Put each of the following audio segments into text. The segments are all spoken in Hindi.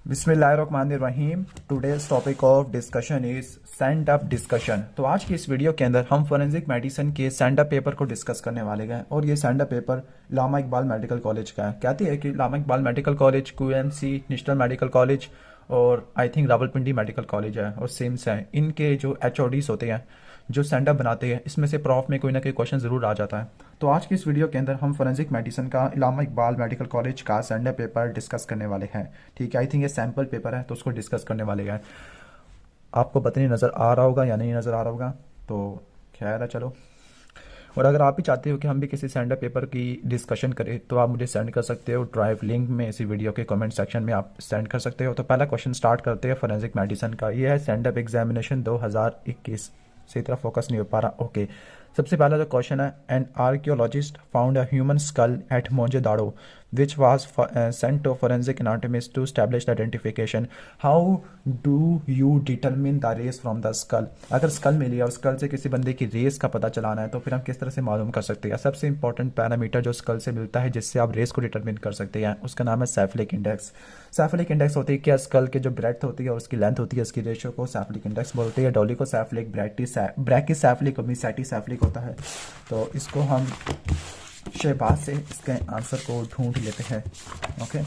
बिस्मिल्लाहिर्रहमानिर्रहीम। Today's topic of discussion is stand up discussion. तो आज की इस वीडियो के अंदर हम फोरेंसिक मेडिसिन के स्टैंड अप पेपर को डिस्कस करने वाले हैं और ये stand up paper Allama Iqbal medical college का है। कहती है कि Allama Iqbal medical college, QMC national medical college और I think Rawalpindi medical college है और सिम्स हैं, इनके जो एचओडीज होते हैं जो स्टैंड अप बनाते हैं, इसमें से प्रॉफ में कोई ना कोई क्वेश्चन ज़रूर आ जाता है। तो आज की इस वीडियो के अंदर हम फोरेंसिक मेडिसिन का इलामा इकबाल मेडिकल कॉलेज का स्टैंड अप पेपर डिस्कस करने वाले हैं। ठीक है, आई थिंक ये सैम्पल पेपर है तो उसको डिस्कस करने वाले हैं। आपको पता नहीं नज़र आ रहा होगा या नहीं नज़र आ रहा होगा, तो खैर है, चलो। और अगर आप भी चाहते हो कि हम भी किसी स्टैंड अप पेपर की डिस्कशन करें तो आप मुझे सेंड कर सकते हो ड्राइव लिंक में, इसी वीडियो के कमेंट सेक्शन में आप सेंड कर सकते हो। तो पहला क्वेश्चन स्टार्ट करते हैं फोरेंसिक मेडिसिन का। ये है स्टैंड अप एग्जामिनेशन 2021 से तरह फोकस नहीं हो पा रहा। ओके, सबसे पहला जो क्वेश्चन है, an archaeologist found a human skull at Mohenjodaro which was sent to forensic anatomist to establish the identification. How do you determine the race from the skull? अगर स्कल मिली और स्कल से किसी बंदे की रेस का पता चलाना है तो फिर हम किस तरह से मालूम कर सकते हैं? सबसे इंपॉर्टेंट पैरामीटर जो स्कल से मिलता है जिससे आप रेस को डिटरमिन कर सकते हैं, उसका नाम है सैफलिक इंडेक्स। सैफलिक इंडेक्स होती है क्या, स्कल के जो ब्रेड्थ होती है और उसकी लेंथ होती है, इसकी रेशियो को सैफलिक इंडेक्स बोलते हैं। डोली को सैफलिक, ब्रैकी सैफलिक और मिसैटी सैफलिक होता है। तो इसको हम शहबाज से इसके आंसर को ढूंढ लेते हैं। ओके,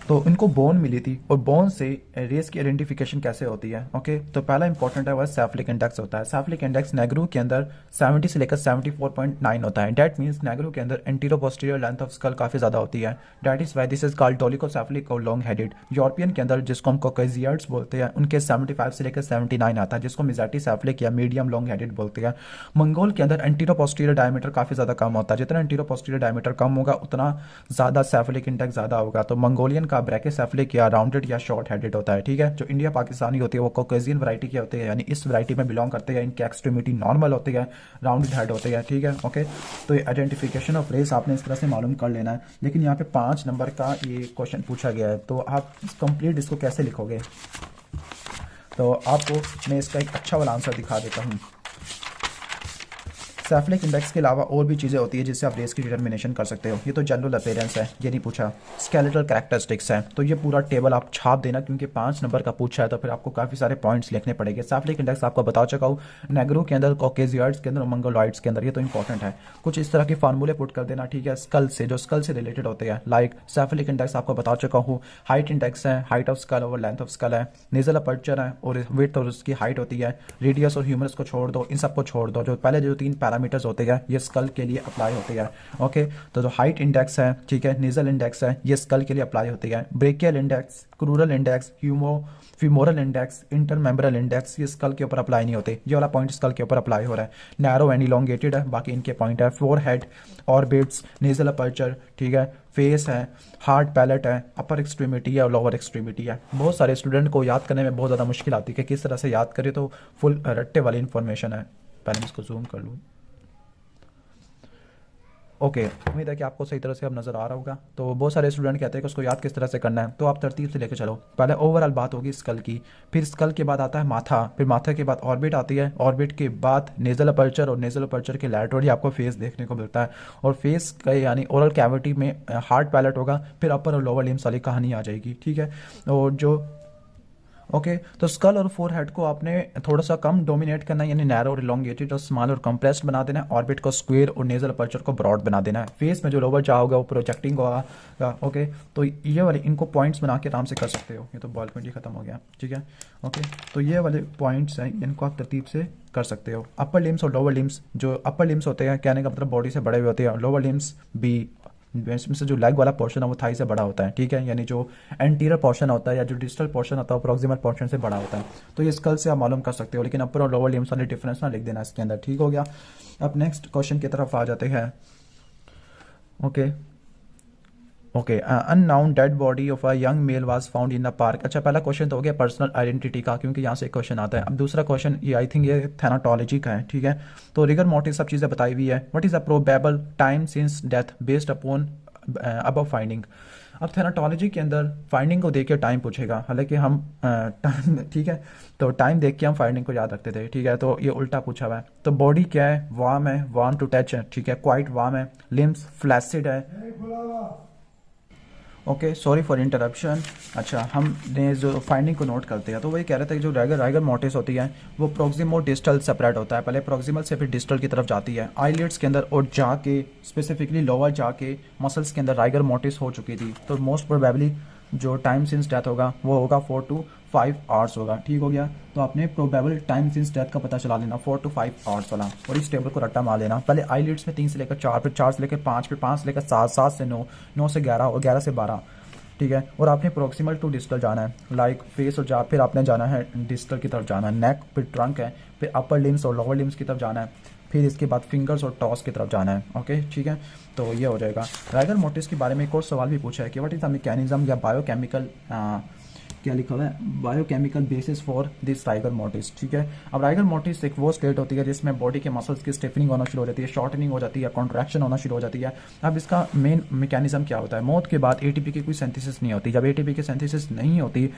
तो इनको बोन मिली थी और बोन से रेस की आइडेंटिफिकेशन कैसे होती है? ओके, तो पहला इंपॉर्टेंट है वह सैफलिक इंडेक्स होता है। सैफलिक इंडेक्स नेग्रो के अंदर 70 से लेकर 74.9 होता है। डेट मींस नेग्रो के अंदर antero posterior length of skull काफ़ी ज़्यादा होती है। That is why this is called dolichocephalic और लॉन्ग हेडेड। यूरोपियन के अंदर जिसको हम कॉकेजियर्ड्स बोलते हैं, उनके 75 से लेकर 79 आता है, जिसको मिजाटी सैफलिक या मीडियम लॉन्ग हेडेड बोलते हैं। मंगोल के अंदर एंटीरो पोस्टीरियर डायमीटर काफ़ी ज़्यादा कम होता है। जितना एंटीरो पोस्टीरियर डायमीटर कम होगा उतना ज़्यादा सैफलिक इंडेक्स ज़्यादा होगा। तो मंगोलियन का ब्रैकेसेफलिक या राउंडेड या शॉर्ट हेडेड होता है। ठीक है, जो इंडिया पाकिस्तानी होती है वो कॉकेजियन वैरायटी के होते हैं, यानी इस वैरायटी में बिलोंग करते हैं। इनकी एक्सट्रीमिटी नॉर्मल होती है, राउंडेड हेड होते हैं। ठीक है, ओके। तो ये आइडेंटिफिकेशन ऑफ रेस आपने इस तरह से मालूम कर लेना है। लेकिन यहाँ पे 5 नंबर का ये क्वेश्चन पूछा गया है, तो आप कंप्लीट इसको कैसे लिखोगे? तो आपको मैं इसका एक अच्छा वाला आंसर दिखा देता हूँ। सैफलिक इंडेक्स के अलावा और भी चीज़ें होती है जिससे आप रेस की डिटर्मिनेशन कर सकते हो। ये तो जनरल अपीयरेंस है, ये नहीं पूछा। स्केलेटल कैरेक्टरिस्टिक्स है, तो ये पूरा टेबल आप छाप देना क्योंकि 5 नंबर का पूछा है तो फिर आपको काफ़ी सारे पॉइंट्स लिखने पड़ेंगे। सैफलिक इंडेक्स आपको बता चुका हूँ, नेग्रो के अंदर, कॉकेजियर्ड्स के अंदर और मंगोलॉइड्स के अंदर। ये तो इंपॉर्टेंट है, कुछ इस तरह के फार्मूले पुट कर देना। ठीक है, स्कल से, जो स्कल से रिलेटेड होते हैं, लाइक सैफलिक इंडेक्स आपको बता चुका हूँ। हाइट इंडेक्स है, हाइट ऑफ स्कल और लेंथ ऑफ स्कल है। नेजल अपर्चर है और विड्थ और उसकी हाइट होती है। रेडियस और ह्यूमरस को छोड़ दो, इन सबको छोड़ दो। जो पहले जो 3 पैरामीटर्स होते हैं ये स्कल के लिए अप्लाई होती है। ओके, तो जो हाइट इंडेक्स है, ठीक है, नेजल इंडेक्स है, ये स्कल के लिए अप्लाई होती है। Brachial index, crural index, femoral index, intermembral index, ये स्कल के ऊपर अप्लाई नहीं होते। ये वाला पॉइंट स्कल के ऊपर अप्लाई हो रहा है। नैरो एंड इलोंगेटेड है, बाकी इनके पॉइंट है। फोरहेड, ऑर्बिट्स, नेजल अपर्चर, ठीक है, फेस है, हार्ड पैलेट है, अपर एक्सट्रीमिटी है और लोअर एक्सट्रीमिटी है। बहुत सारे स्टूडेंट को याद करने में बहुत ज़्यादा मुश्किल आती है कि किस तरह से याद करें, तो फुल रट्टे वाली इन्फॉर्मेशन है। पहले मैं इसको जूम कर लूँ। ओके, उम्मीद है कि आपको सही तरह से अब नज़र आ रहा होगा। तो बहुत सारे स्टूडेंट कहते हैं कि उसको याद किस तरह से करना है, तो आप तरतीब से लेके चलो। पहले ओवरऑल बात होगी स्कल की, फिर स्कल के बाद आता है माथा, फिर माथा के बाद ऑर्बिट आती है, ऑर्बिट के बाद नेजल अपर्चर और नेजल अपर्चर के लैटरली आपको फेस देखने को मिलता है। और फेस का यानी ओरल कैविटी में हार्ड पैलेट होगा, फिर अपर और लोअर लिम्स वाली कहानी आ जाएगी। ठीक है, और जो ओके, तो स्कल और फोरहेड को आपने थोड़ा सा कम डोमिनेट करना है, यानी नैरो और इलोंगेटेड और स्मॉल और कंप्रेस्ड बना देना है। ऑर्बिट को स्क्वायर और नेजल अपर्चर को ब्रॉड बना देना है। फेस में जो लोअर जा होगा वो प्रोजेक्टिंग होगा। ओके, तो ये वाले इनको पॉइंट्स बना के आराम से कर सकते हो। ये तो बॉल पॉइंट ही खत्म हो गया। ठीक है, ओके, तो ये वाले पॉइंट्स हैं, इनको आप तरतीब से कर सकते हो। अपर लिम्स और लोअर लिम्स, जो अपर लिम्स होते हैं कहने का मतलब बॉडी से बड़े हुए होते हैं, लोअर लिम्स भी, इसमें से जो लेग वाला पोर्शन है वो थाई से बड़ा होता है। ठीक है, यानी जो एंटीरियर पोर्शन होता है या जो डिस्टल पोर्शन होता है वो प्रॉक्सिमल पोर्शन से बड़ा होता है। तो ये स्कल से आप मालूम कर सकते हो, लेकिन अपर और लोअर लिम्स वाले डिफरेंस ना लिख देना इसके अंदर। ठीक हो गया, अब नेक्स्ट क्वेश्चन की तरफ आ जाते हैं। Okay okay, unknown dead body of a young mail was found in the park. अच्छा, पहला क्वेश्चन तो हो गया पर्सनल आइडेंटिटी का, क्योंकि यहाँ से क्वेश्चन आता है। अब दूसरा क्वेश्चन ये आई थिंक ये थैनाटोलॉजी का है। ठीक है, तो रिगर मोटिव सब चीज़ें बताई हुई है। What is the probable time since death based upon above finding. अब थैनाटोलॉजी के अंदर फाइंडिंग को देख के टाइम पूछेगा, हालांकि हम टाइम, ठीक है, तो टाइम देख के हम फाइंडिंग को याद रखते थे। ठीक है, तो ये उल्टा पूछा हुआ है। तो बॉडी क्या है? वार्म है, वार्म टू टच है। ठीक है, क्वाइट वार्म है। लिम्स फ्लैसिड है, ओके, सॉरी फॉर इंटरप्शन। अच्छा, हमने जो फाइंडिंग को नोट करते हैं तो वही कह रहे थे कि जो राइगर राइगर मोटिस होती है वो प्रॉक्सिमल डिस्टल सेपरेट होता है, पहले प्रॉक्सिमल से फिर डिस्टल की तरफ जाती है आईलिड्स के अंदर, और जाके स्पेसिफिकली लोअर जाके मसल्स के अंदर राइगर मोटिस हो चुकी थी। तो मोस्ट प्रोबेबली जो टाइम सिंस डेथ होगा वो होगा 4 to 5 आवर्स होगा। ठीक हो गया, तो आपने प्रोबेबल टाइम सिंस डेथ का पता चला लेना 4 to 5 आवर्स वाला, और इस टेबल को रट्टा मार लेना। पहले आईलिड्स में 3 से लेकर 4, फिर 4 से लेकर 5, फिर 5 से लेकर 7, 7 से 9, 9 से 11 और 11 से 12। ठीक है, और आपने प्रोक्सिमल टू डिस्टल जाना है, लाइक फेस और फिर आपने जाना है डिस्टल की तरफ जाना है, नेक फिर ट्रंक है, फिर अपर लिम्स और लोअर लिम्स की तरफ जाना है, फिर इसके बाद फिंगर्स और टॉस की तरफ जाना है। ओके, ठीक है, तो ये हो जाएगा। राइगर मोटिस के बारे में एक और सवाल भी पूछा है कि व्हाट इज द मैकेनिज्म या बायोकेमिकल, क्या लिखा हुआ है, biochemical basis for this rigor mortise. ठीक है, अब राइगर मोटिस एक वो स्टेट होती है जिसमें बॉडी के मसल्स की स्टिफनिंग होना शुरू हो जाती है, शॉर्टनिंग हो जाती है, कॉन्ट्रैक्शन होना शुरू हो जाती है। अब इसका मेन मैकेनिज्म क्या होता है, मौत के बाद एटीपी की कोई सिंथेसिस नहीं होती। जब एटीपी की सिंथेसिस नहीं होती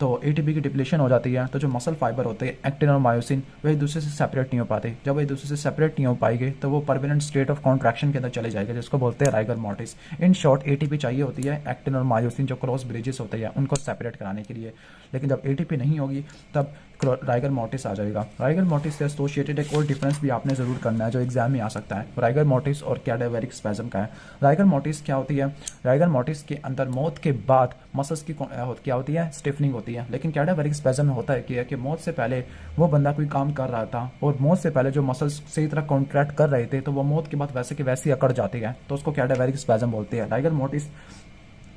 तो एटीपी की डिप्लेशन हो जाती है, तो जो मसल फाइबर होते हैं एक्टिन और मायोसिन वह एक दूसरे से सेपरेट नहीं हो पाते। जब वह एक दूसरे से सेपरेट नहीं हो पाएंगे तो वो परमानेंट स्टेट ऑफ कॉन्ट्रैक्शन के अंदर चले जाएगा, जिसको बोलते हैं rigor mortise. In short ATP चाहिए होती है एक्टिन और मायोसिन जो क्रॉस ब्रिजेस होते हैं उनको सेपरेट कराने के लिए, लेकिन जब एटीपी नहीं होगी तब राइगर मोटिस आ जाएगा। राइगर मोटिस से एसोसिएटेड एक और डिफरेंस भी आपने जरूर करना है जो एग्जाम में आ सकता है, राइगर मोटिस और कैडावेरिक स्पैज्म का है। राइगर मोटिस क्या होती है, राइगर मोटिस के अंदर मौत के बाद मसल्स की क्या होती है, स्टिफनिंग होती है। लेकिन कैडावेरिक स्पैज्म में होता है कि मौत से पहले वो बंदा कोई काम कर रहा था और मौत से पहले जो मसल्स सही तरह कॉन्ट्रैक्ट कर रहे थे तो वो मौत के बाद वैसे के वैसे अकड़ जाती है, तो उसको कैडावेरिक स्पैज्म बोलते हैं। Rigor mortise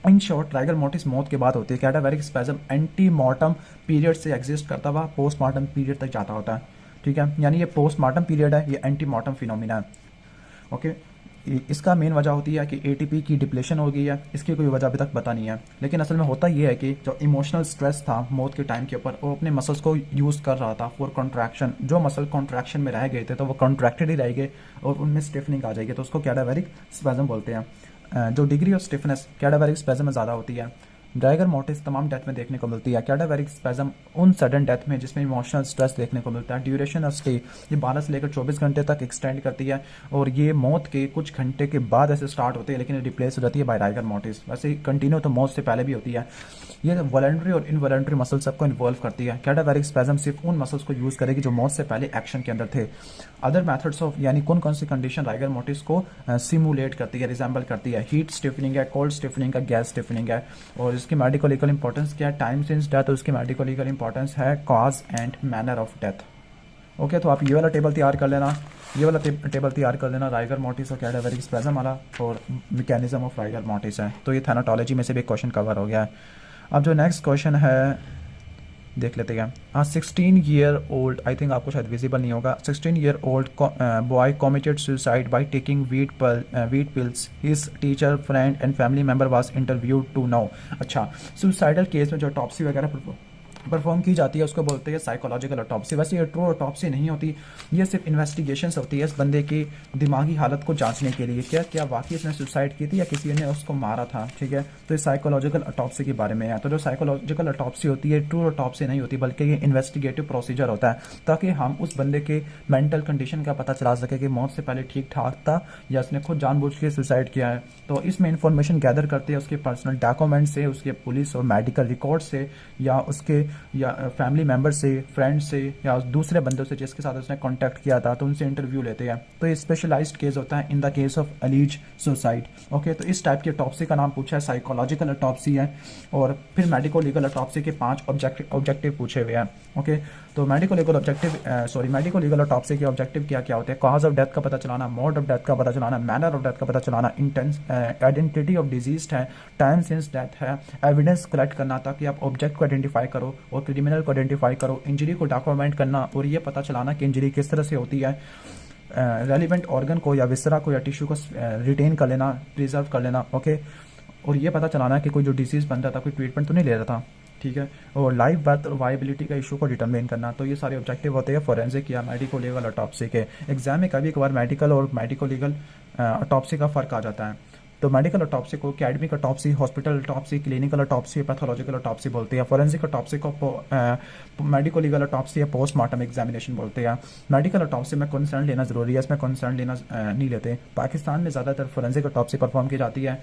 in short rigor mortise मौत के बाद होती है। कैडावेरिक स्पैज्म एंटी मॉर्टम पीरियड से एग्जिस्ट करता हुआ पोस्टमार्टम पीरियड तक जाता होता है। ठीक है, यानी ये पोस्टमार्टम पीरियड है, ये एंटी मॉर्टम फिनोमिना है। ओके, इसका मेन वजह होती है कि एटीपी की डिप्लेशन हो गई है, इसकी कोई वजह अभी तक पता नहीं है। लेकिन असल में होता यह है कि जो इमोशनल स्ट्रेस था मौत के टाइम के ऊपर, वो अपने मसल्स को यूज़ कर रहा था फॉर कॉन्ट्रैक्शन। जो मसल कॉन्ट्रैक्शन में रह गए थे तो वो कॉन्ट्रैक्टेड ही रहेंगे और उनमें स्टिफनिंग आ जाएगी, तो उसको कैडावेरिक स्पैज्म बोलते हैं। जो डिग्री ऑफ स्टिफनेस कैडावेरिक स्पैज्म में ज़्यादा होती है। राइगर मोटिस तमाम डेथ में देखने को मिलती है। कैडावेरिक स्पैज्म उन सडन डेथ में जिसमें इमोशनल स्ट्रेस देखने को मिलता है। ड्यूरेशन ऑफ स्टे ये 12 से लेकर 24 घंटे तक एक्सटेंड करती है और ये मौत के कुछ घंटे के बाद ऐसे स्टार्ट होती है, लेकिन रिप्लेस हो जाती है बाय राइगर मोटिस। वैसे कंटिन्यू तो मौत से पहले भी होती है। ये वॉलंटरी और इनवॉलंटरी मसल सबको इन्वॉल्व करती है। कैडावेरिक स्पैज्म सिर्फ उन मसल्स को यूज करेगी जो मौत से पहले एक्शन के अंदर थे। अदर मेथड्स ऑफ यानी कौन कौन सी कंडीशन राइगर मोटिस को सिमुलेट करती है, रिजेंबल करती है। हीट स्टिफनिंग है, कोल्ड स्टिफनिंग है, गैस स्टिफनिंग है। और इसकी मेडिको लीगल इंपॉर्टेंस क्या है, टाइम सिंस डेथ, और उसकी मेडिको लीगल इंपॉर्टेंस है cause and manner of death. Okay, तो आप ये वाला टेबल तैयार कर लेना, ये वाला टेबल तैयार कर लेना, राइगर मोटिस और कैडावेरिक स्पैज्म वाला, और मैकेनिज्म ऑफ राइगर मोटिस है। तो ये थैनाटोलॉजी में से भी एक क्वेश्चन कवर हो गया है। अब जो नेक्स्ट क्वेश्चन है देख लेते हैं। 16 ईयर ओल्ड, आई थिंक आपको शायद विजिबल नहीं होगा। 16 year old boy committed suicide by taking wheat pills. His teacher, friend and family member was interviewed to know. अच्छा, सुसाइडल केस में जो ऑटोप्सी वगैरह परफॉर्म की जाती है उसको बोलते हैं साइकोलॉजिकल ऑटोप्सी। वैसे ये ट्रू ऑटोप्सी नहीं होती, ये सिर्फ इन्वेस्टिगेशंस होती है इस बंदे की दिमागी हालत को जांचने के लिए, क्या वाकई इसने सुसाइड की थी या किसी ने उसको मारा था। ठीक है, तो ये साइकोलॉजिकल ऑटोप्सी के बारे में है। तो जो साइकोलॉजिकल ऑटोप्सी होती है ट्रू ऑटोप्सी नहीं होती, बल्कि ये इन्वेस्टिगेटिव प्रोसीजर होता है ताकि हम उस बंदे के मेंटल कंडीशन का पता चला सके कि मौत से पहले ठीक ठाक था या उसने खुद जानबूझ के सुसाइड किया है। तो इसमें इंफॉर्मेशन गैदर करते हैं उसके पर्सनल डॉक्यूमेंट से, उसके पुलिस और मेडिकल रिकॉर्ड से, या उसके या फैमिली मेंबर से, फ्रेंड से, या दूसरे बंदों से जिसके साथ उसने कांटेक्ट किया था, तो उनसे इंटरव्यू लेते हैं। तो ये स्पेशलाइज्ड केस होता है in the case of allies suicide. Okay, तो इस टाइप की ऑटोप्सी का नाम पूछा है साइकोलॉजिकल ऑटोप्सी है। और फिर मेडिको लीगल ऑटोप्सी के 5 ऑब्जेक्टिव पूछे हुए हैं। ओके, तो मेडिको लीगल ऑटोप्सी के ऑब्जेक्टिव क्या क्या होते हैं, कॉज ऑफ डेथ का पता चलाना, मोड ऑफ डेथ का पता चलाना, मैनर ऑफ डेथ का पता चलाना, आइडेंटिटी ऑफ डिजीज है, टाइम सिंस डेथ है, एविडेंस कलेक्ट करना ताकि आप ऑब्जेक्ट को आइडेंटिफाई करो और क्रिमिनल को आइडेंटिफाई करो, इंजरी को डॉक्यूमेंट करना और ये पता चलाना कि इंजरी किस तरह से होती है, रेलिवेंट ऑर्गन को या विसरा को या टिश्यू को रिटेन कर लेना, प्रिजर्व कर लेना। ओके, और ये पता चलाना कि कोई जो डिसीज बन रहा था कोई ट्रीटमेंट तो नहीं ले रहा था। ठीक है, और लाइफ बर्थ और वायबिलिटी का इशू को डिटरमिन करना। तो ये सारे ऑब्जेक्टिव होते हैं फॉरेंसिक या मेडिको लीगल ऑटोप्सी के। एग्जाम में कभी कभार मेडिकल और मेडिको लीगल ऑटोप्सी का फ़र्क आ जाता है। तो मेडिकल ऑटोप्सी को academic autopsy, hospital autopsy, clinical autopsy, pathological autopsy बोलते हैं। फॉरेंसिक ऑटोप्सी को मेडिको लीगल ऑटोप्सी या पोस्टमार्टम एग्जामिनेशन बोलते हैं। मेडिकल ऑटोप्सी में कंसर्न लेना ज़रूरी है, इसमें कंसर्न लेना नहीं लेते। पाकिस्तान में ज़्यादातर फॉरेंसिक ऑटोप्सी परफॉर्म की जाती है।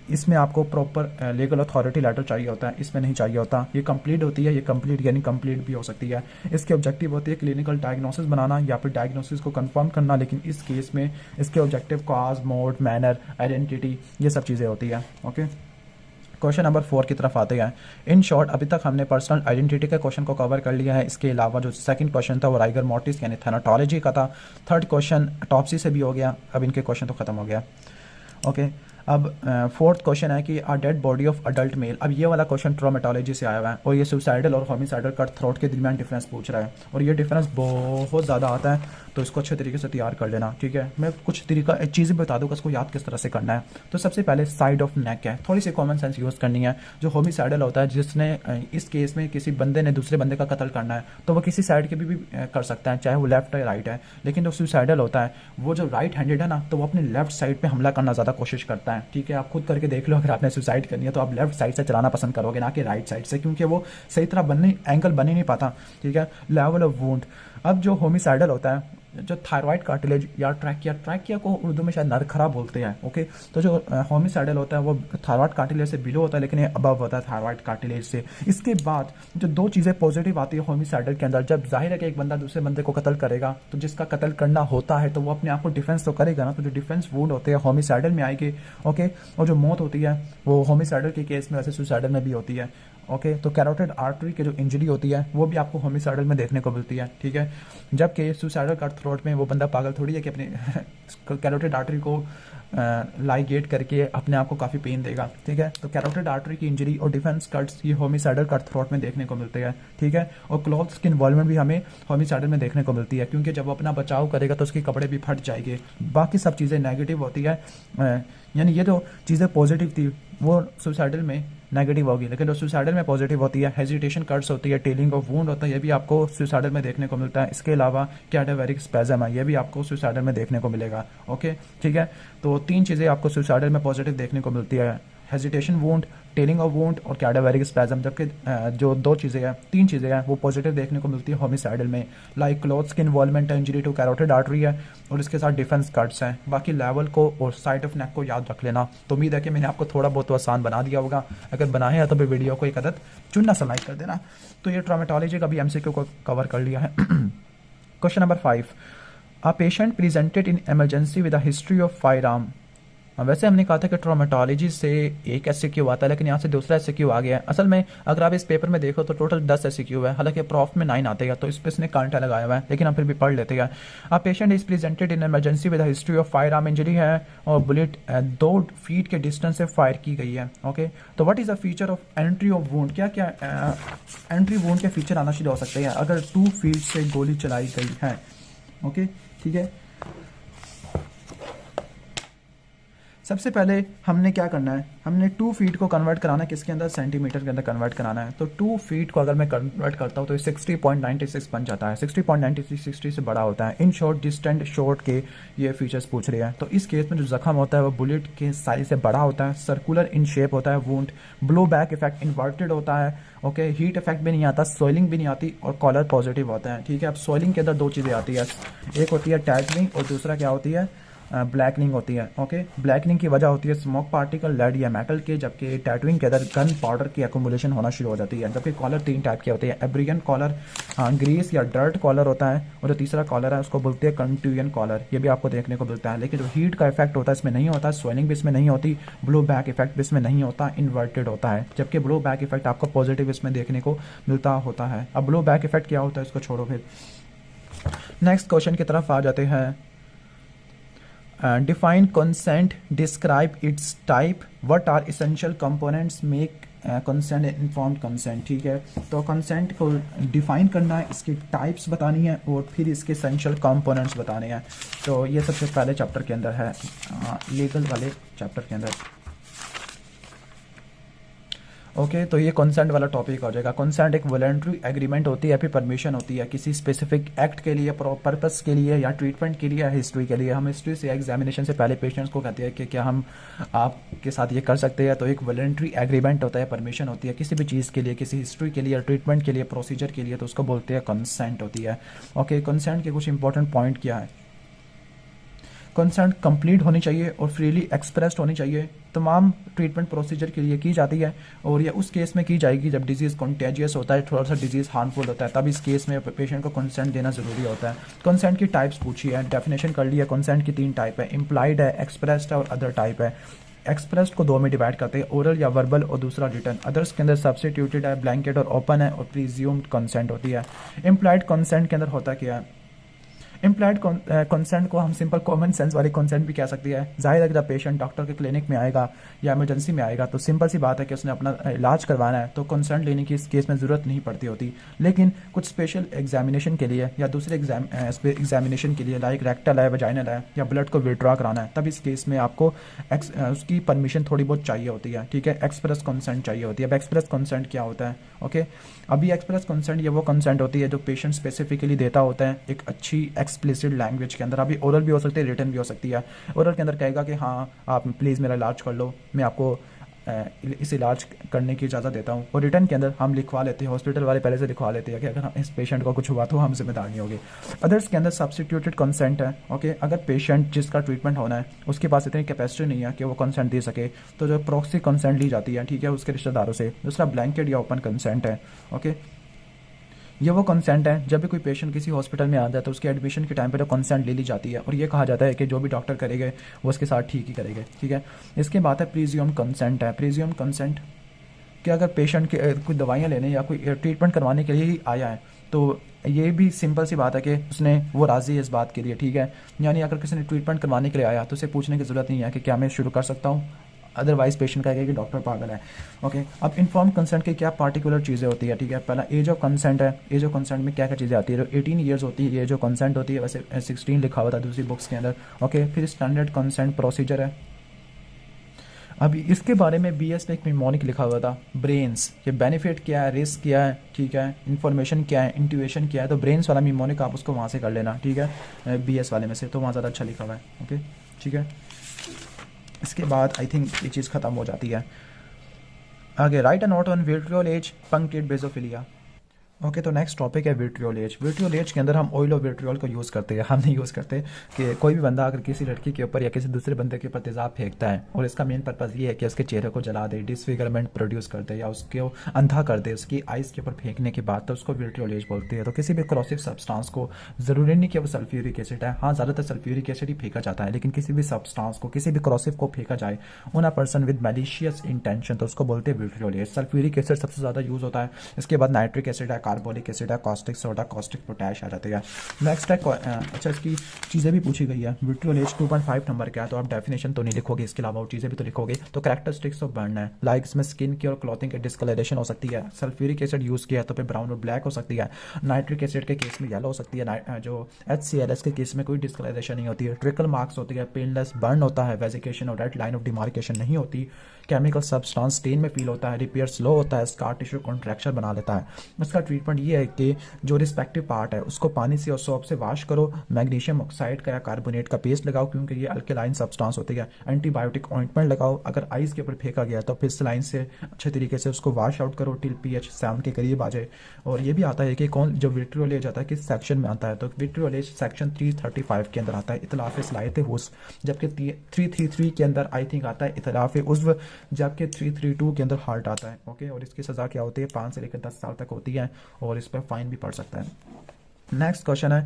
इसमें आपको प्रॉपर लीगल अथॉरिटी लेटर चाहिए होता है, इसमें नहीं चाहिए होता। ये कंप्लीट होती है, ये कंप्लीट यानी कंप्लीट भी हो सकती है। इसके ऑब्जेक्टिव होती है क्लिनिकल डायग्नोसिस बनाना या फिर डायग्नोसिस को कंफर्म करना, लेकिन इस केस में इसके objective cause, mode, manner, identity, ये सब चीज़ें होती है। ओके, क्वेश्चन नंबर 4 की तरफ आते हैं। इन शॉर्ट अभी तक हमने पर्सनल आइडेंटिटी के क्वेश्चन को कवर कर लिया है। इसके अलावा जो सेकंड क्वेश्चन था वो राइगर मोर्टिस यानी थैनाटोलॉजी का था। थर्ड क्वेश्चन ऑटोप्सी से भी हो गया। अब इनके क्वेश्चन तो खत्म हो गया। ओके, अब फोर्थ क्वेश्चन है कि dead body of adult mail. अब ये वाला क्वेश्चन ट्रोमेटोलॉजी से आया हुआ है और ये सुसाइडल और होमिसाइडल कट थ्रोट के दरमियान डिफरेंस पूछ रहा है और ये डिफरेंस बहुत ज़्यादा आता है, तो इसको अच्छे तरीके से तैयार कर लेना। ठीक है, मैं कुछ तरीका चीज़ें बता दूँगा, इसको याद किस तरह से करना है। तो सबसे पहले साइड ऑफ नेक है, थोड़ी सी कॉमन सेंस यूज़ करनी है। जो होमिसाइडल होता है, जिसने इस केस में किसी बंदे ने दूसरे बंदे का कत्ल करना है, तो वो किसी साइड के भी कर सकता है, चाहे वो लेफ्ट या राइट है। लेकिन जो सुसाइडल होता है, वो जो राइट हैंडेड है ना, तो वो अपने लेफ्ट साइड पे हमला करना ज़्यादा कोशिश करता है। ठीक है, आप खुद करके देख लो, अगर आपने सुसाइड करनी है तो आप लेफ्ट साइड से चलाना पसंद करोगे, ना कि राइट साइड से, क्योंकि वो सही तरह एंगल बन ही नहीं पाता। ठीक है, लेवल ऑफ वुंड। अब जो होमिसाइडल होता है, जो थायराइड कार्टिलेज या ट्रैकिया को उर्दू में शायद नरखरा बोलते हैं। ओके, तो जो होमिसाइडल होता है वो थायराइड कार्टिलेज से बिलो होता है, लेकिन ये अबव होता है थायराइड कार्टिलेज से। इसके बाद जो दो चीज़ें पॉजिटिव आती है होमिसाइडल के अंदर, जब जाहिर है कि एक बंदा दूसरे बंदे को कत्ल करेगा, तो जिसका कत्ल करना होता है तो वो अपने आप को डिफेंस तो करेगा ना, तो जो डिफेंस वुंड होते हैं होमिसाइडल में आएगी। ओके, और जो मौत होती है वो होमिसाइडल के केस में, वैसे सुसाइडल में भी होती है। ओके, तो कैरोटिड आर्टरी की जो इंजरी होती है वो भी आपको होमिसाइडल में देखने को मिलती है। ठीक है, जबकि सुसाइडल कट थ्रोट में वो बंदा पागल थोड़ी है कि अपने कैरोटिड आर्टरी को लाइगेट करके अपने आप को काफ़ी पेन देगा। ठीक है, तो कैरोटिड आर्टरी की इंजरी और डिफेंस कट्स ये होमिसाइडल कट थ्रोट में देखने को मिलते हैं। ठीक है, और क्लॉथ्स की इन्वॉल्वमेंट भी हमें होमिसाइडल में देखने को मिलती है, क्योंकि जब वो अपना बचाव करेगा तो उसके कपड़े भी फट जाएंगे। बाकी सब चीज़ें नेगेटिव होती है, यानी ये जो चीज़ें पॉजिटिव थी वो सुसाइडल में नेगेटिव होगी, लेकिन जो सुसाइडल में पॉजिटिव होती है, हेजिटेशन कट्स होती है, टेलिंग ऑफ वुंड होता है, ये भी आपको सुसाइडल में देखने को मिलता है। इसके अलावा कैडावेरिक स्पैज़म है, ये भी आपको सुसाइडल में देखने को मिलेगा। ओके, ठीक है, तो तीन चीज़ें आपको सुसाइडल में पॉजिटिव देखने को मिलती है, hesitation wound, telling of wound और कैडावेरिक स्पैज़म। जबकि जो दो चीज़ें हैं, तीन चीज़ें हैं, वो पॉजिटिव देखने को मिलती है होमिसाइडल में, लाइक क्लॉथ्स की इन्वॉल्वमेंट है, इंजरी टू कैरोटिड आर्टरी है और इसके साथ डिफेंस कट्स हैं। बाकी लेवल को और साइड ऑफ नेक को याद रख लेना। तो उम्मीद है कि मैंने आपको थोड़ा बहुत तो आसान बना दिया होगा। अगर बनाया है तो फिर वीडियो को एक अदद चुनना सा लाइक कर देना। तो ये ट्रोमेटोलॉजी का भी MCQ को कवर कर लिया है। Question number 5, a patient presented in emergency with a history of fire arm. वैसे हमने कहा था कि ट्रोमेटोलॉजी से एक SCQ आता है, लेकिन यहाँ से दूसरा SCQ आ गया है। असल में अगर आप इस पेपर में देखो तो टोटल 10 SCQ है, हालांकि प्रॉफ में 9 आते हैं, तो इस पर इसने कांटा लगाया हुआ है, लेकिन हम फिर भी पढ़ लेते हैं। A patient is presented in emergency with history of fire arm injury है और बुलेट 2 फीट के डिस्टेंस से फायर की गई है। ओके, तो what is the feature of entry of wound. क्या क्या एंट्री वुंड के फीचर आना शुरू हो सकते हैं अगर 2 फीट से गोली चलाई गई है। ओके, ठीक है, सबसे पहले हमने क्या करना है, हमने 2 फीट को कन्वर्ट कराना है किसके अंदर, सेंटीमीटर के अंदर कन्वर्ट कराना है। तो 2 फीट को अगर मैं कन्वर्ट करता हूँ तो 60.96 बन जाता है। 60.96 60 से बड़ा होता है। इन शॉर्ट, डिस्टेंट, शॉर्ट के ये फीचर्स पूछ रहे हैं। तो इस केस में जो जख्म होता है वो बुलेट के साइज से बड़ा होता है, सर्कुलर इन शेप होता है wound, blow back effect inverted होता है। ओके, हीट इफेक्ट भी नहीं आता, सोइलिंग भी नहीं आती और कॉलर पॉजिटिव होता है। ठीक है, अब सोइलिंग के अंदर 2 चीज़ें आती है, एक होती है टैटनिंग और दूसरा क्या होती है, ब्लैकनिंग होती है। ओके, ब्लैकनिंग की वजह होती है स्मोक पार्टिकल, लेड या मेटल के, जबकि टैटूइंग के अंदर गन पाउडर की एक्यूमुलेशन होना शुरू हो जाती है। जबकि कॉलर 3 टाइप के होते हैं, एब्रियन कॉलर, ग्रीस या डर्ट कॉलर होता है, और जो तीसरा कॉलर है उसको बोलते हैं कंट्यूयन कॉलर, ये भी आपको देखने को मिलता है। लेकिन जो हीट का इफेक्ट होता है इसमें नहीं होता, स्वेलिंग भी इसमें नहीं होती, ब्लो बैक इफेक्ट भी इसमें नहीं होता, इन्वर्टेड होता है। जबकि ब्लो बैक इफेक्ट आपको पॉजिटिव इसमें देखने को मिलता होता है। अब ब्लो बैक इफेक्ट क्या होता है इसको छोड़ो, फिर नेक्स्ट क्वेश्चन की तरफ आ जाते हैं। Define consent, describe its type, what are essential components make consent informed consent. ठीक है, तो कंसेंट को डिफाइन करना है, इसकी टाइप्स बतानी है और फिर इसके एसेंशियल कंपोनेंट्स बताने हैं। तो ये सबसे पहले चैप्टर के अंदर है, लीगल वाले चैप्टर के अंदर। ओके, तो ये कंसेंट वाला टॉपिक हो जाएगा। कंसेंट एक वॉलंटरी एग्रीमेंट होती है, फिर परमिशन होती है किसी स्पेसिफिक एक्ट के लिए, पर्पस के लिए, या ट्रीटमेंट के लिए, या हिस्ट्री के लिए। हम हिस्ट्री से एग्जामिनेशन से पहले पेशेंट्स को कहते हैं कि क्या हम आपके साथ ये कर सकते हैं, तो एक वॉलंटरी एग्रीमेंट होता है, परमिशन होती है किसी भी चीज़ के लिए, किसी हिस्ट्री के लिए, ट्रीटमेंट के लिए, प्रोसीजर के लिए, तो उसको बोलते हैं कंसेंट होती है। ओके, कंसेंट के कुछ इंपॉर्टेंट पॉइंट क्या है। कंसेंट कंप्लीट होनी चाहिए और फ्रीली एक्सप्रेस्ड होनी चाहिए, तमाम ट्रीटमेंट प्रोसीजर के लिए की जाती है, और ये उस केस में की जाएगी जब डिजीज़ कॉन्टेजियस होता है, थोड़ा सा डिजीज़ हार्मफुल होता है, तब इस केस में पेशेंट को कंसेंट देना ज़रूरी होता है। कंसेंट की टाइप्स पूछी है, डेफिनेशन कर ली है। कंसेंट की 3 टाइप है, इम्प्लाइड है, एक्सप्रेस्ड है और अदर टाइप है। एक्सप्रेस्ड को 2 में डिवाइड करते हैं, ओरल या वर्बल और दूसरा रिटर्न। अदर्स के अंदर सब्स्टिट्यूटेड है, ब्लैंकेट और ओपन है, और प्रीज्यूम्ड कंसेंट होती है। इम्प्लाइड कंसेंट के अंदर होता क्या है। इम्प्लाइड कंसेंट को हम सिंपल कॉमन सेंस वाली कंसेंट भी कह सकती है। जाहिर है कि जब पेशेंट डॉक्टर के क्लिनिक में आएगा या इमरजेंसी में आएगा तो सिंपल सी बात है कि उसने अपना इलाज करवाना है, तो कंसेंट लेने की इस केस में ज़रूरत नहीं पड़ती होती। लेकिन कुछ स्पेशल एग्जामिनेशन के लिए या दूसरे एग्जामिनेशन के लिए, लाइक रेक्टल है, वजाइनल है, या ब्लड को विड्रॉ कराना है, तब इस केस में आपको उसकी परमिशन थोड़ी बहुत चाहिए होती है। ठीक है, एक्सप्रेस कंसेंट चाहिए होती है। अब एक्सप्रेस कंसेंट क्या होता है। ओके, अभी एक्सप्रेस कंसेंट ये वो कंसेंट होती है जो पेशेंट स्पेसिफिकली देता होता है एक अच्छी एक्सप्लिसिट लैंग्वेज के अंदर। अभी ओरल भी हो सकती है, रिटन भी हो सकती है। ओरल के अंदर कहेगा कि हाँ आप प्लीज़ मेरा इलाज कर लो, मैं आपको इस इलाज करने की इजाज़त देता हूँ। और रिटर्न के अंदर हम लिखवा लेते हैं, हॉस्पिटल वाले पहले से लिखवा लेते हैं कि अगर इस पेशेंट को कुछ हुआ तो हम जिम्मेदार नहीं होगी। अदर्स के अंदर सब्स्टिट्यूटेड कंसेंट है। ओके, अगर पेशेंट जिसका ट्रीटमेंट होना है उसके पास इतनी कैपेसिटी नहीं है कि वो कंसेंट दे सके, तो जो प्रॉक्सी कंसेंट ली जाती है, ठीक है, उसके रिश्तेदारों से। दूसरा ब्लैंकेट या ओपन कंसेंट है। ओके, ये वो कंसेंट है जब भी कोई पेशेंट किसी हॉस्पिटल में आ जाता है तो उसके एडमिशन के टाइम पे जो कंसेंट ले ली जाती है, और ये कहा जाता है कि जो भी डॉक्टर करेंगे वो उसके साथ ठीक ही करेंगे। ठीक है, इसके बाद है प्रीज्यूम कंसेंट है। प्रीज्यूम कंसेंट कि अगर पेशेंट के कोई दवाइयाँ लेने या कोई ट्रीटमेंट करवाने के लिए ही आया है, तो ये भी सिंपल सी बात है कि उसने वो राज़ी है इस बात के लिए। ठीक है, यानी अगर किसी ने ट्रीटमेंट करवाने के लिए आया तो उसे पूछने की ज़रूरत नहीं है कि क्या मैं शुरू कर सकता हूँ, अदरवाइज पेशेंट कहेगा कि डॉक्टर पागल है। ओके, अब इन्फॉर्म कंसेंट की क्या पार्टिकुलर चीज़ें होती है। ठीक है, पहला एज ऑफ कंसेंट है। एज ऑफ कंसेंट में क्या क्या चीज़ें आती है। जो 18 ईयर्स होती है एज ऑफ कंसेंट होती है, वैसे 16 लिखा हुआ था दूसरी बुक्स के अंदर। ओके, फिर स्टैंडर्ड कंसेंट प्रोसीजर है। अभी इसके बारे में BS में एक निमोनिक लिखा हुआ था, ब्रेन्स, ये बेनिफिट क्या है, रिस्क क्या है, ठीक है, इन्फॉर्मेशन क्या है, इंट्यूएशन क्या है। तो ब्रेन्स वाला निमोनिक आप उसको वहाँ से कर लेना। ठीक है, BS वाले में से, तो वहाँ ज़्यादा अच्छा लिखा हुआ है। ओके, ठीक है, इसके बाद आई थिंक ये चीज़ ख़त्म हो जाती है। आगे, write a note on vitriolage, punctuate basophilia. Okay, तो नेक्स्ट टॉपिक है विट्रियोल एज। विट्रियोल एज के अंदर हम ऑयल ऑफ विट्रियोल को यूज़ करते हैं। हम नहीं यूज़ करते कि कोई भी बंदा अगर किसी लड़की के ऊपर या किसी दूसरे बंदे के ऊपर तेज़ाब फेंकता है, और इसका मेन पर्पज़ ये है कि उसके चेहरे को जला दे, डिसफिगरमेंट प्रोड्यूस कर दे, या उसको अंधा कर दे उसकी आइज़ के ऊपर फेंकने के बाद, तो उसको विट्रियोल एज बोलते हैं। तो किसी भी क्रॉसिव सब्सटेंस को, ज़रूरी नहीं कि वो सल्फ्यूरिक एसिड है, हाँ ज़्यादातर सल्फ्यूरिक एसिड ही फेंका जाता है, लेकिन किसी भी सब्सटेंस को, किसी भी क्रॉसिव को फेंका जाए on a person with malicious intention, तो उसको बोलते हैं विट्रियोल एज। सल्फ्यूरिक एसिड सबसे ज़्यादा यूज़ होता है, इसके बाद नाइट्रिक एसिड है, कार्बोलिक एसिड है, कॉस्टिक सोडा, कॉस्टिक पोटैश आ जाते हैं। नेक्स्ट है अच्छा, इसकी चीज़ें भी पूछी गई है। विट्रियोल एज 2.5 नंबर क्या है, तो आप डेफिनेशन तो नहीं लिखोगे, इसके अलावा और चीज़ें भी तो लिखोगे। तो कैरेक्टरिस्टिक्स ऑफ बर्न है, लाइक इसमें स्किन की और क्लॉथिंग की डिस्कलरेशन हो सकती है। सल्फ्यूरिक एसिड यूज़ किया तो फिर ब्राउन और ब्लैक हो सकती है। नाइट्रिक एसिड के केस में येलो हो सकती है। जो HClS के केस में कोई डिस्कलरेशन नहीं होती है। ट्रिकल मार्क्स होती है, पेनलेस बर्न होता है, वेजिकेशन और रेड लाइन ऑफ डिमार्केशन नहीं होती। केमिकल सब्सटेंस स्टेन में फील होता है, रिपेयर स्लो होता है, स्कार टिश्यू कॉन्ट्रैक्शन बना लेता है। इसका ट्रीटमेंट ये है कि जो रिस्पेक्टिव पार्ट है उसको पानी से और सोप से वॉश करो, मैग्नीशियम ऑक्साइड का या कार्बोनेट का पेस्ट लगाओ क्योंकि ये अल्कलाइन सब्सटेंस होती है। एंटीबायोटिक ऑइंटमेंट लगाओ, अगर आइस के ऊपर फेंका गया तो फिर सलाइन से अच्छे तरीके से उसको वॉश आउट करो टिल pH 7 के करीब आ जाए। और ये भी आता है कि कौन जो विट्रियोल एज आता है किस सेक्शन में आता है, तो विट्रियोल एज सेक्शन 335 के अंदर आता है, इतलाफ सलाहियत हुस्न, जबकि 333 के अंदर आई थिंक आता है इतलाफ उज़्व, जबकि 332 के अंदर हार्ट आता है। ओके, और इसकी सज़ा क्या होती है, 5 से लेकर 10 साल तक होती है, और इस पर फाइन भी पड़ सकता है। नेक्स्ट क्वेश्चन है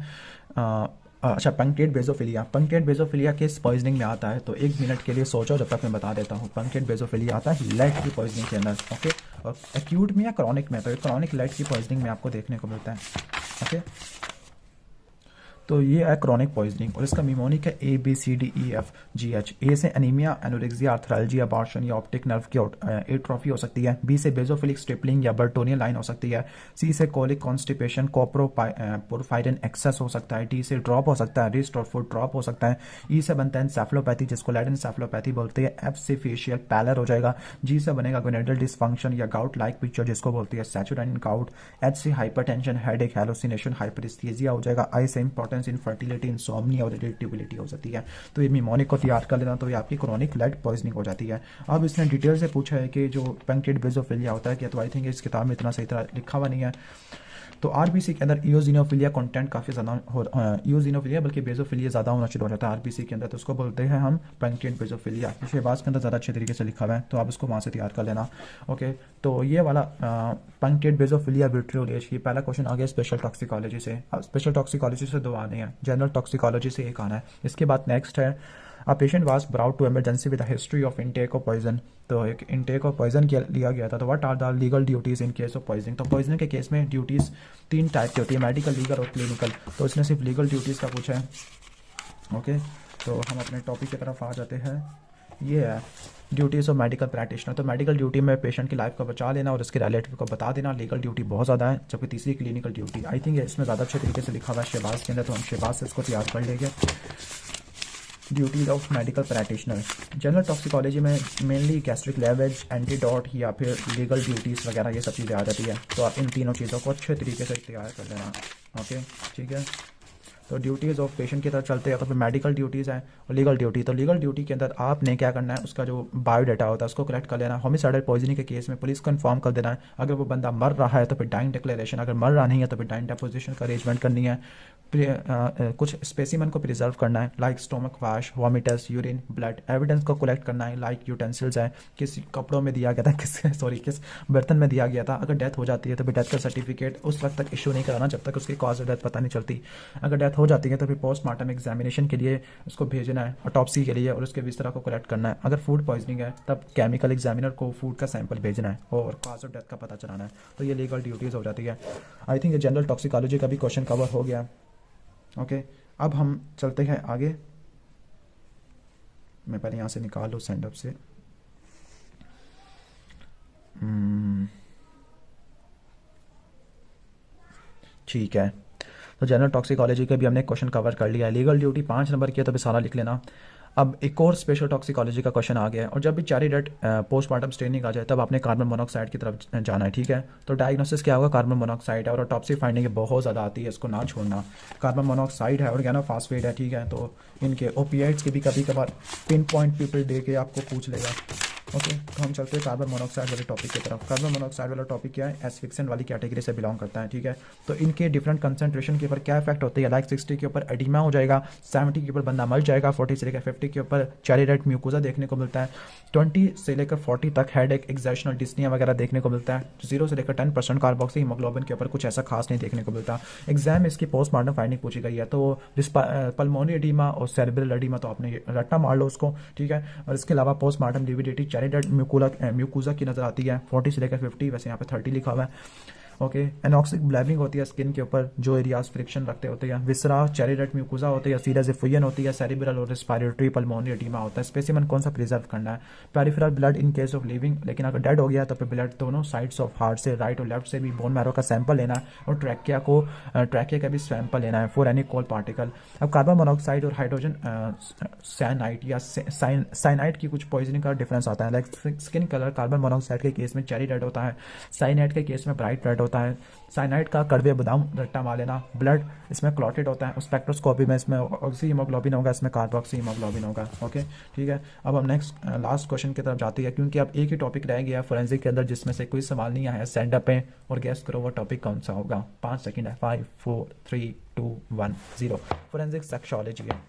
अच्छा, पंक्चुएट बेसोफिलिया। पंक्चुएट बेसोफिलिया किस पॉइजनिंग में आता है, तो 1 मिनट के लिए सोचो जब तक मैं बता देता हूँ। पंक्चुएट बेसोफिलिया आता है लेड की पॉइजनिंग के अंदर। ओके, और एक्यूट में या क्रॉनिक में, तो क्रॉनिक लेड की पॉइजनिंग में आपको देखने को मिलता है। ओके, तो ये है क्रॉनिक पॉइजनिंग और इसका निमोनिक है ABCDEFGH। ए से एनीमिया, एनोरेक्सिया, आर्थरालजिया, अबॉर्शन या ऑप्टिक नर्व की एट्रोफी हो सकती है। बी से बेजोफिलिक स्ट्रिपलिंग या बर्टोनियन लाइन हो सकती है। सी से कोलिक कॉन्स्टिपेशन, कोप्रोपोरफायरिन एक्सेस हो सकता है। डी से ड्रॉप हो सकता है, रिस्ट और फुट ड्रॉप हो सकता है। ई से बनता है एन्सेफलोपैथी जिसको लैटिन एन्सेफलोपैथी बोलते हैं। एफ से फेशियल पैलर हो जाएगा। जी से बनेगा गोनेडल डिसफंक्शन या गाउट लाइक पिक्चर जिसको बोलती है सैचुराइन गाउट। एच से हाइपरटेंशन, हेडेक, हेलुसिनेशन, हाइपरेस्थेसिया हो जाएगा। आई से इंपॉर्टेंस, इनफर्टिलिटी, इंसोम्निया और इरिटेबिलिटी हो सकती है। तो ये निमोनिक को तैयार कर लेना, तो ये आपकी क्रॉनिक लेड पॉइजनिंग हो जाती है। अब इसने डिटेल से पूछा है कि जो पेंक्रिएट बेजोफिलिया होता है क्या, तो आई थिंक इस किताब में इतना सही तरह लिखा हुआ नहीं है। तो आरबीसी के अंदर इओजिनोफिलिया कंटेंट काफ़ी ज़्यादा हो, इओजिनोफिलिया बल्कि बेजोफिलिया ज़्यादा होना शुरू हो जाता है आरबीसी के अंदर, तो उसको बोलते हैं हम पेंक्रिएट बेजोफिलिया। शहबाज के अंदर ज़्यादा अच्छे तरीके से लिखा हुआ है, तो आप इसको वहाँ से तैयार कर लेना। ओके, तो ये वाला पेंक्रिएट बेजोफिलिया विट्रियोलेज, ये पहला क्वेश्चन आ गया स्पेशल टॉक्सिकोलॉजी से। अब स्पेशल टॉक्सिकोलॉजी से 2 आने हैं, जनरल टॉक्सिकोलॉजी से 1 आना है। इसके बाद नेक्स्ट है a patient was brought to emergency with a history of intake of poison. तो एक इनटेक ऑफ पॉइजन लिया गया था। तो what are the legal duties in case of poisoning. तो पॉइजनिंग के केस में ड्यूटीज़ 3 टाइप की होती है, मेडिकल, लीगल और क्लिनिकल। तो इसने सिर्फ लीगल ड्यूटीज़ का पूछा है। ओके, तो हम अपने टॉपिक की तरफ आ जाते हैं। ये है ड्यूटीज़ ऑफ मेडिकल प्रैक्टिशनर। तो मेडिकल ड्यूटी में पेशेंट की लाइफ को बचा लेना और उसके रिलेटिव को बता देना। लीगल ड्यूटी बहुत ज़्यादा है, जबकि तीसरी क्लिनिकल ड्यूटी आई थिंक इसमें ज़्यादा अच्छे तरीके से लिखा हुआ है शहबाज के अंदर, तो हम शहबाज से इसको तैयार कर लेंगे। Duties of medical practitioner general toxicology में मेनली गैस्ट्रिक लेवेज, एंटीडोट या फिर लीगल ड्यूटीज़ वगैरह ये सब चीज़ें आ जाती है। तो आप इन तीनों चीज़ों को अच्छे तरीके से तैयार कर लेना। ओके, ठीक है। तो ड्यूटीज़ ऑफ पेशेंट की तरफ चलते हैं। तो फिर मेडिकल ड्यूटीज़ हैं और लीगल ड्यूटी। तो लीगल ड्यूटी के अंदर आपने क्या करना है, उसका जो बायोडाटा होता है उसको कलेक्ट कर लेना। होमिसाइडल पॉइजनिंग के केस में पुलिस को इन्फॉर्म कर देना है। अगर वो बंदा मर रहा है तो फिर डाइंग डिक्लेरेशन, अगर मर रहा नहीं है तो फिर डाइंग डेपोजिशन का अरेंजमेंट करनी है। कुछ स्पेसिमन को प्रिजर्व करना है, like stomach wash, vomitus, urine, blood. Evidence को कलेक्ट करना है, लाइक यूटेंसिल्स है, किस कपड़ों में दिया गया था, किस बर्तन में दिया गया था। अगर डेथ हो जाती है तो फिर डेथ का सर्टिफिकेट उस वक्त तक इशू नहीं कराना जब तक उसकी कॉज ऑफ डेथ पता नहीं चलती। अगर डेथ हो जाती है तो फिर पोस्टमार्टम एग्जामिनेशन के लिए उसको भेजना है, ऑटोप्सी के लिए, और उसके बिस्तरा को कलेक्ट करना है। अगर फूड पॉइजनिंग है तब केमिकल एग्जामिनर को फूड का सैंपल भेजना है और कॉज ऑफ डेथ का पता चलाना है। तो ये लीगल ड्यूटीज़ हो जाती है। आई थिंक ये जनरल टॉक्सिकोलॉजी का भी क्वेश्चन कवर हो गया। ओके, अब हम चलते हैं आगे। मैं पहले यहाँ से निकाल लूँ सेंड अप से। ठीक है, तो जनरल टॉक्सिकोलॉजी के भी हमने क्वेश्चन कवर कर लिया है। लीगल ड्यूटी 5 नंबर की है तो भी सारा लिख लेना। अब एक और स्पेशल टॉक्सिकोलॉजी का क्वेश्चन आ गया है, और जब भी चारी डेट पोस्टमार्टम स्टेनिंग आ जाए तब आपने कार्बन मोनोऑक्साइड की तरफ जाना है। ठीक है, तो डायग्नोसिस क्या होगा, कार्बन मोनोऑक्साइड है, और ऑटोप्सी फाइंडिंग बहुत ज़्यादा आती है, इसको ना छोड़ना। कार्बन मोनोऑक्साइड है, ऑर्गेनोफॉस्फेट है। ठीक है, तो इनके ओपियाइड्स के भी कभी कभार पिन पॉइंट पीपल दे के आपको पूछ लेगा। ओके, तो हम चलते हैं कार्बन मोनोऑक्साइड वाले टॉपिक की तरफ। कार्बन मोनोऑक्साइड वाला टॉपिक क्या है, एस्फिक्सेंट वाली कैटेगरी से बिलोंग करता है। ठीक है, तो इनके डिफरेंट कंसंट्रेशन के ऊपर क्या इफेक्ट होती है। लाइक 60 के ऊपर एडिमा हो जाएगा, 70 के ऊपर बंदा मर जाएगा, 40 से लेकर 50 के ऊपर चेरी रेड म्यूकोजा देखने को मिलता है, 20 से लेकर 40 तक हेडेक, एक्सर्शनल डिस्निया वगैरह देखने को मिलता है, 0 से लेकर 10% कार्बोक्सी हीमोग्लोबिन के ऊपर कुछ ऐसा खास नहीं देखने को मिलता। एग्जाम इसकी पोस्टमार्टम फाइंडिंग पूछी गई है, तो पल्मोनरी एडिमा और सेरेब्रल एडिमा तो आपने रट्टा मार लो उसको। ठीक है, और इसके अलावा postmortem lividity cherry red mucosa की नजर आती है 40 से लेकर 50, वैसे यहाँ पे 30 लिखा हुआ है। ओके, एनॉक्सिक ब्लैबिंग होती है स्किन के ऊपर, जो एरियाज फ्रिक्शन रखते होते हैं। विसरा, चेरी रेड म्यूकोजा होती है, सीरस एफुयन होती है, सेरिब्रल और रेस्पिरेटरी पल्मोनरी एडिमा होता है। स्पेसिमन कौन सा प्रिजर्व करना है, peripheral blood in case of living, लेकिन अगर डेड हो गया तो फिर ब्लड दोनों साइड्स ऑफ हार्ट से, राइट और लेफ्ट से भी बोन मैरो का सैंपल लेना है, और ट्रैकिया का भी सैंपल लेना है फॉर एनी कोल पार्टिकल। अब कार्बन मोनोऑक्साइड और हाइड्रोजन साइनाइड या साइनाइड की कुछ पॉइजनिंग का डिफरेंस आता है। Like skin colour carbon monoxide के केस में चेरी रेड होता है, साइनाइड के केस में ब्राइट रेड होता है। साइनाइड का कड़वे बादाम रट्टा मार लेना। ब्लड इसमें क्लॉटेड होता है, स्पेक्ट्रोस्कोपी में इसमें ऑक्सी हीमोग्लोबिन होगा, इसमें कार्बोक्सी हीमोग्लोबिन होगा। ओके, ठीक है, अब हम नेक्स्ट लास्ट क्वेश्चन की तरफ जाते हैं, क्योंकि अब एक ही टॉपिक रह गया फोरेंसिक के अंदर जिसमें से कोई सवाल नहीं आया। सेंड अप है और गैस करो वो टॉपिक कौन सा होगा। 5 सेकंड है, 5 4 3 2 1 0। फोरेंसिक सेक्सोलॉजी है।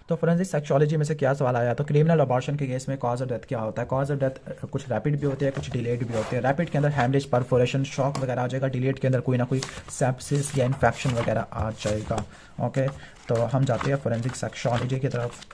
तो फोरेंसिक सेक्सोलॉजी में से क्या सवाल आया, तो क्रिमिनल अबॉर्शन के केस में कॉज ऑफ डेथ क्या होता है। कॉज ऑफ डेथ कुछ रैपिड भी होते हैं, कुछ डिलेड भी होते हैं। रैपिड के अंदर हैमरेज, परफोरेशन, शॉक वगैरह आ जाएगा। डिलेड के अंदर कोई ना कोई सेप्सिस या इन्फेक्शन वगैरह आ जाएगा। ओके, तो हम जाते हैं फोरेंसिक सेक्सोलॉजी की तरफ।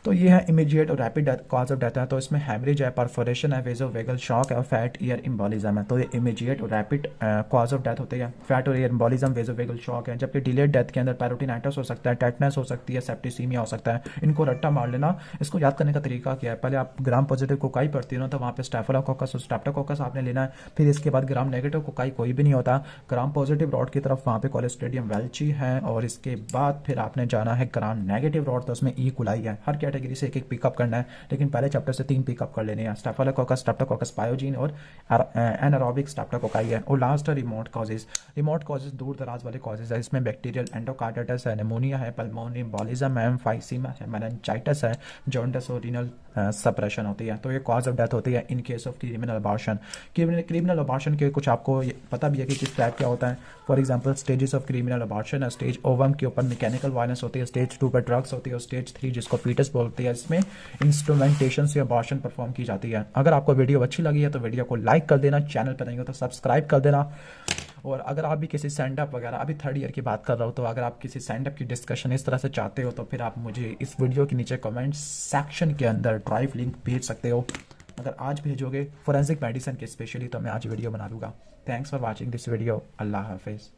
तो ये है इमीडिएट और rapid death cause of death है। तो इसमें हैमरेज है, परफोरेशन है, वेजोवेगल शॉक है और फैट ईयर एम्बोलिज्म है। तो ये इमीडिएट और रैपिड कॉज ऑफ डेथ होती है, फैट और ईयर एम्बोलिज्म, वेजोवेगल शॉक है। जबकि डिलेड डेथ के अंदर पैरोटिनाइटिस हो सकता है, टेटनस हो सकती है, सेप्टिसीमिया हो सकता है। इनको रट्टा मार लेना। इसको याद करने का तरीका क्या है, पहले आप ग्राम पॉजिटिव कोकाई पढ़ती हो ना, तो वहाँ पे स्टेफिलोकोकस और स्ट्रेप्टोकोकस आपने लेना है। फिर इसके बाद ग्राम नेगेटिव कोकाई कोई भी नहीं होता, ग्राम पॉजिटिव रॉड की तरफ वहाँ पे क्लोस्ट्रिडियम वेल्ची है। और इसके बाद फिर आपने जाना है ग्राम नेगेटिव रॉड, तो उसमें ई कुलाई है। हर कैटेगरी से एक एक पिकअप करना है, लेकिन पहले चैप्टर से 3 पिकअप कर लेने हैं, स्टेफिलोकोकस, स्ट्रेप्टोकोकस पायोजीन और एनारोबिक स्ट्रेप्टोकोकाई है। और लास्ट है रिमोट कॉजेज। रिमोट कॉजेज दूर दराज वाले कॉजेज है, इसमें बैक्टीरियल एंडोकार्डिटिस है, निमोनिया है, पल्मोनी एम्बोलिज्म है, एम्फाइसीमा है, मेनिंजाइटिस है, जॉन्डिस और रीनल सप्रेशन होती है। तो ये कॉज ऑफ डेथ होती है इन case of criminal abortion. Criminal abortion के कुछ आपको पता भी है कि किस टाइप क्या होता है। For example stages of criminal abortion है, स्टेज ओवम के ऊपर मैकेनिकल वायलेंस होती है, स्टेज 2 पर ड्रग्स होती है और स्टेज 3 जिसको फीटस बोलते हैं, इसमें इंस्ट्रूमेंटेशन से अबॉर्शन परफॉर्म की जाती है। अगर आपको वीडियो अच्छी लगी है तो वीडियो को लाइक कर देना, चैनल पर नहीं हो तो सब्सक्राइब कर देना। और अगर आप भी किसी स्टैंड अप वगैरह, अभी 3rd ईयर की बात कर रहा हूँ, तो अगर आप किसी स्टैंड अप की डिस्कशन इस तरह से चाहते हो तो फिर आप मुझे इस वीडियो के नीचे कमेंट सेक्शन के अंदर ड्राइव लिंक भेज सकते हो। अगर आज भेजोगे फोरेंसिक मेडिसिन के स्पेशली, तो मैं आज वीडियो बना दूंगा। Thanks for watching this video. अल्लाह हाफिज़।